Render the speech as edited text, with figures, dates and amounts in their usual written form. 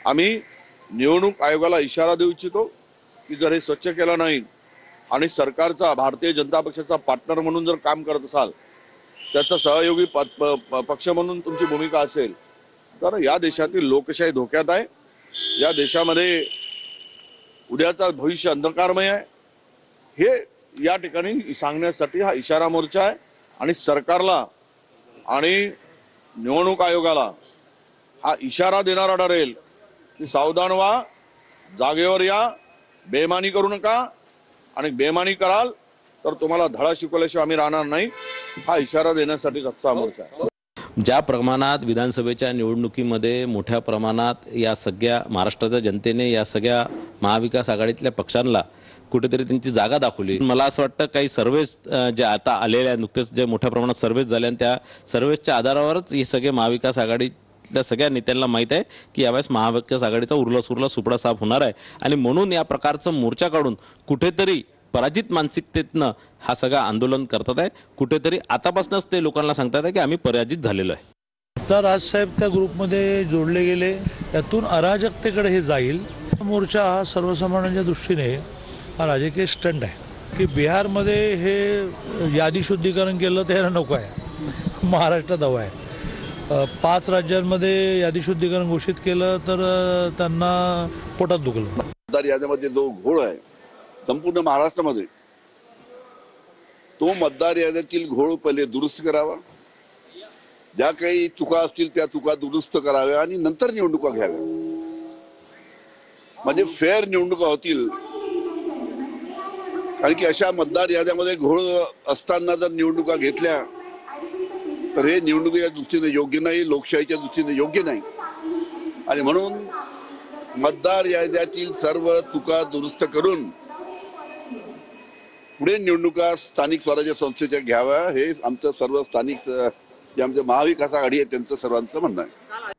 आम्ही निवडणूक आयोगाला इशारा देऊ इच्छितो की जर हे स्वच्छ केलं नाही आणि सरकारचा भारतीय जनता पक्षाचा पार्टनर म्हणून जर काम करत असाल, त्याचा सहयोगी पक्ष म्हणून तुमची भूमिका असेल, तर या देशातील लोकशाही धोक्यात आहे। या देशामध्ये उद्याचा भविष्य अंधकारमय आहे। हे या ठिकाणी सांगण्यासाठी हा इशारा मोर्चा आहे आणि सरकारला आणि निवडणूक आयोगाला हा इशारा देणारा ठरेल की सावधान व्हा, जागेवर या, बेमानी करू नका आणि बेमानी कराल तर तुम्हाला धडा शिकवल्याशिवाय आम्ही राहणार नाही। हा इशारा देण्यासाठी आजचा मोर्चा आहे। ज्या प्रमाणात विधानसभेच्या निवडणुकीमध्ये मोठ्या प्रमाणात या सगळ्या महाराष्ट्राच्या जनतेने या सगळ्या महाविकास आघाडीतल्या पक्षांना कुठेतरी त्यांची जागा दाखवली। मला असं वाटतं काही सर्व्हेस जे आता आलेल्या नुकतेच जे मोठ्या प्रमाणात सर्व्हेस झाले आणि त्या सर्व्हेसच्या आधारावरच हे सगळे महाविकास आघाडीतल्या सगळ्या नेत्यांना माहीत आहे की यावेळेस महाविकास आघाडीचा उरला सुरला सुपडा साफ होणार आहे आणि म्हणून या प्रकारचं मोर्चा काढून कुठेतरी पराजित मानसिकतेतनं हा सगळा आंदोलन करतात आहे। कुठेतरी आतापासूनच ते लोकांना सांगतात आहे की आम्ही पराजित झालेलो आहे। आता राजसाहेब त्या ग्रुपमध्ये जोडले गेले, त्यातून अराजकतेकडे हे जाईल। मोर्चा हा सर्वसामान्यांच्या दृष्टीने हा राजकीय स्टंट आहे की बिहारमध्ये हे यादी शुद्धीकरण केलं तर नको आहे, महाराष्ट्रात हवं आहे। 5 राज्यांमध्ये यादी शुद्धीकरण घोषित केलं तर त्यांना पोटात दुखलं। मतदार यादीमध्ये जो घोळ आहे संपूर्ण महाराष्ट्रामध्ये, तो मतदार यादीतील घोळ पहिले दुरुस्त करावा, ज्या काही चुका असतील त्या चुका दुरुस्त कराव्या आणि नंतर निवडणुका घ्याव्या, म्हणजे फेअर निवडणुका होतील। कारण की अशा मतदार याद्यामध्ये घोळ असताना जर निवडणुका घेतल्या तर हे निवडणुकीच्या दृष्टीने योग्य नाही, लोकशाहीच्या दृष्टीने योग्य नाही। आणि म्हणून मतदार याद्यातील सर्व चुका दुरुस्त करून पुढे निवडणुका स्थानिक स्वराज्य संस्थेच्या घ्याव्या, हे आमचं सर्व स्थानिक जे आमचे महाविकास आघाडी आहे त्यांचं सर्वांचं म्हणणं आहे।